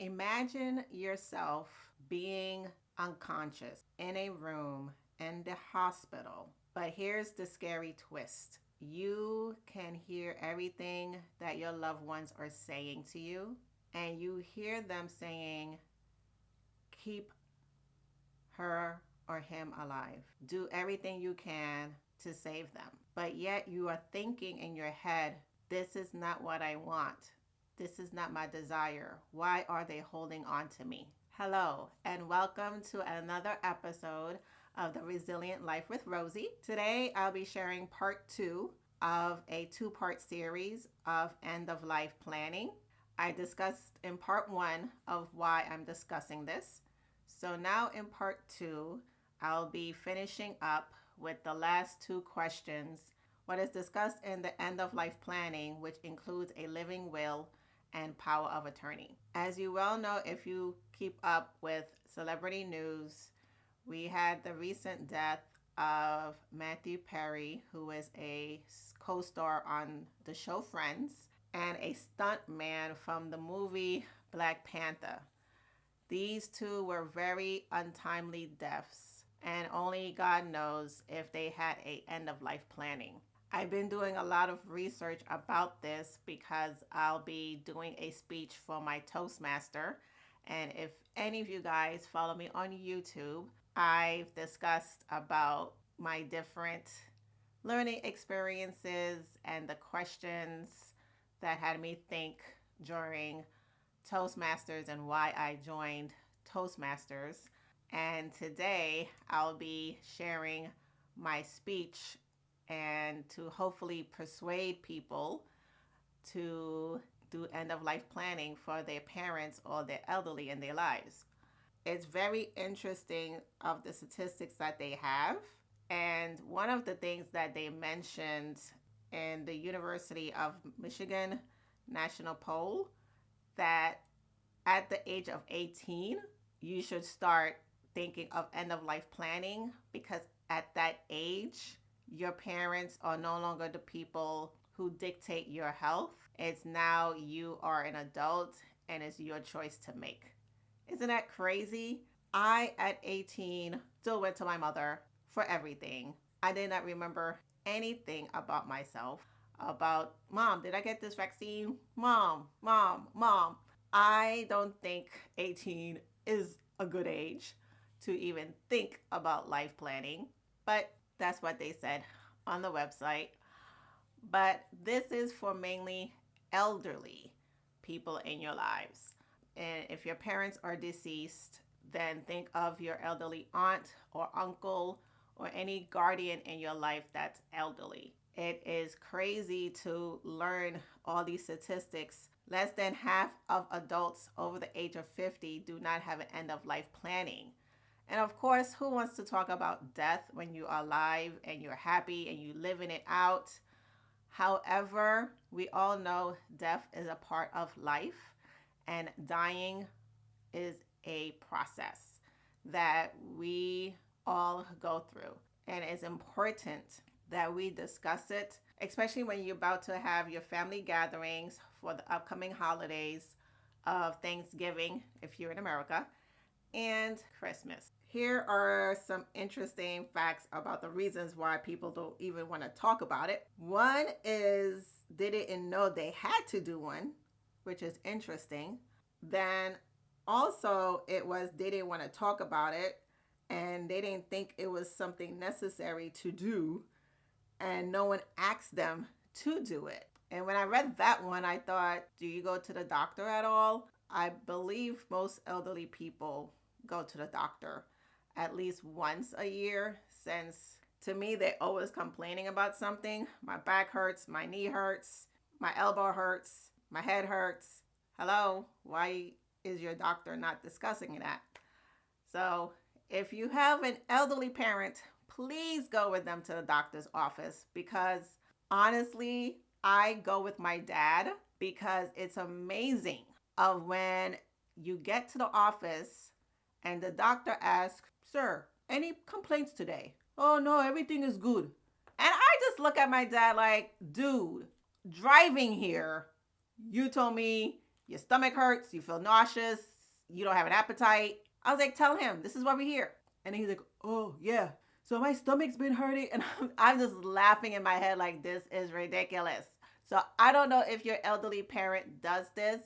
Imagine yourself being unconscious in a room in the hospital. But here's the scary twist: you can hear everything that your loved ones are saying to you, and you hear them saying, keep her or him alive. Do everything you can to save them. But yet you are thinking in your head, this is not what I want. This is not my desire. Why are they holding on to me? Hello, and welcome to another episode of The Resilient Life with Rosie. Today, I'll be sharing part 2 of a 2-part series of end of life planning. I discussed in part 1 of why I'm discussing this. So now in part 2, I'll be finishing up with the last 2 questions. What is discussed in the end of life planning, which includes a living will and power of attorney. As you well know, if you keep up with celebrity news, we had the recent death of Matthew Perry, who is a co-star on the show Friends and a stunt man from the movie Black Panther. These two were very untimely deaths, and only God knows if they had a end of life planning. I've been doing a lot of research about this because I'll be doing a speech for my Toastmaster. And if any of you guys follow me on YouTube, I've discussed about my different learning experiences and the questions that had me think during Toastmasters and why I joined Toastmasters. And today I'll be sharing my speech and to hopefully persuade people to do end of life planning for their parents or their elderly in their lives. It's very interesting of the statistics that they have. And one of the things that they mentioned in the University of Michigan National Poll, that at the age of 18, you should start thinking of end of life planning, because at that age, your parents are no longer the people who dictate your health. It's now you are an adult and it's your choice to make. Isn't that crazy? I, at 18, still went to my mother for everything. I did not remember anything about myself. About, Mom, did I get this vaccine? Mom, Mom, Mom. I don't think 18 is a good age to even think about life planning, but that's what they said on the website. But this is for mainly elderly people in your lives. And if your parents are deceased, then think of your elderly aunt or uncle or any guardian in your life that's elderly. It is crazy to learn all these statistics. Less than half of adults over the age of 50 do not have an end of life planning. And of course, who wants to talk about death when you are alive and you're happy and you living it out? However, we all know death is a part of life, and dying is a process that we all go through. And it's important that we discuss it, especially when you're about to have your family gatherings for the upcoming holidays of Thanksgiving, if you're in America, and Christmas. Here are some interesting facts about the reasons why people don't even want to talk about it. One is they didn't know they had to do one, which is interesting. Then also it was they didn't want to talk about it and they didn't think it was something necessary to do, and no one asked them to do it. And when I read that one, I thought, do you go to the doctor at all? I believe most elderly people go to the doctor at least once a year, since to me they're always complaining about something. My back hurts, my knee hurts, my elbow hurts, my head hurts. Hello, why is your doctor not discussing that? So if you have an elderly parent, please go with them to the doctor's office, because honestly, I go with my dad because it's amazing of when you get to the office and the doctor asks, sir, any complaints today? Oh no, everything is good. And I just look at my dad like, dude, driving here, you told me your stomach hurts, you feel nauseous, You don't have an appetite. I was like, tell him, this is why we're here. And he's like, oh, yeah. So my stomach's been hurting. And I'm just laughing in my head like, this is ridiculous. So I don't know if your elderly parent does this.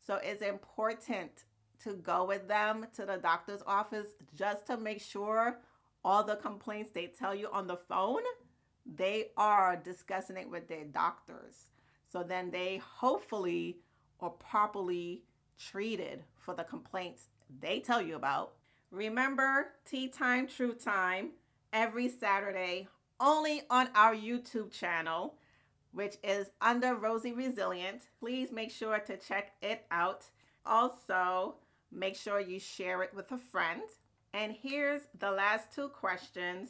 So it's important to go with them to the doctor's office just to make sure all the complaints they tell you on the phone, they are discussing it with their doctors. So then they hopefully are properly treated for the complaints they tell you about. Remember, Tea Time, True Time, every Saturday, only on our YouTube channel, which is under Rosie Resilient. Please make sure to check it out. Also, make sure you share it with a friend. And here's the last two questions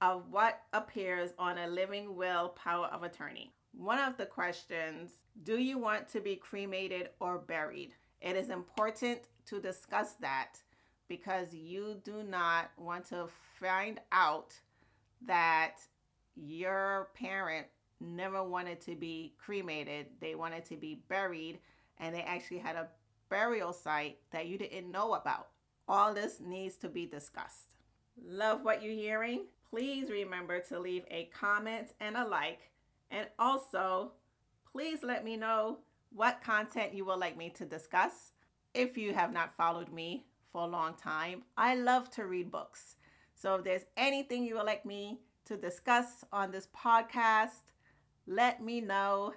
of what appears on a living will power of attorney. One of the questions, do you want to be cremated or buried? It is important to discuss that because you do not want to find out that your parent never wanted to be cremated. They wanted to be buried, and they actually had a burial site that you didn't know about. All this needs to be discussed. Love what you're hearing? Please remember to leave a comment and a like. And also, please let me know what content you would like me to discuss. If you have not followed me for a long time, I love to read books. So if there's anything you would like me to discuss on this podcast, let me know.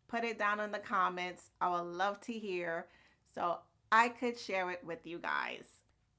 Put it down in the comments. I would love to hear so I could share it with you guys.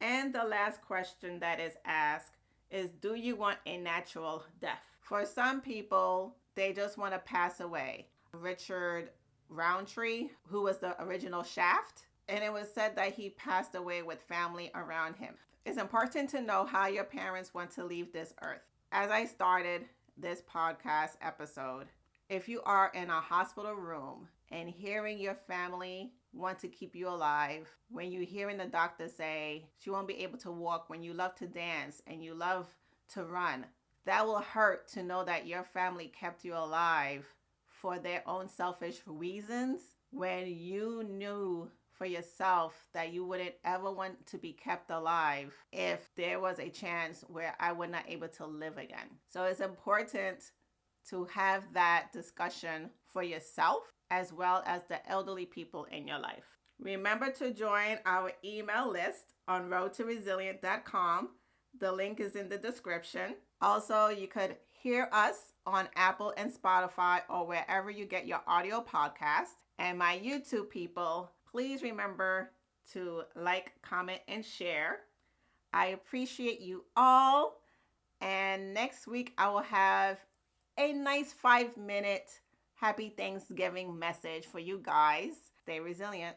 And the last question that is asked is, do you want a natural death? For some people, they just want to pass away. Richard Roundtree, who was the original Shaft, and it was said that he passed away with family around him. It's important to know how your parents want to leave this earth. As I started this podcast episode, if you are in a hospital room and hearing your family want to keep you alive, when you're hearing the doctor say she won't be able to walk, when you love to dance and you love to run, that will hurt to know that your family kept you alive for their own selfish reasons when you knew for yourself that you wouldn't ever want to be kept alive if there was a chance where I would not able to live again. So it's important to have that discussion for yourself as well as the elderly people in your life. Remember to join our email list on roadtoresilient.com. The link is in the description. Also, you could hear us on Apple and Spotify or wherever you get your audio podcast. And my YouTube people, please remember to like, comment, and share. I appreciate you all. And next week, I will have a nice 5-minute happy Thanksgiving message for you guys. Stay resilient.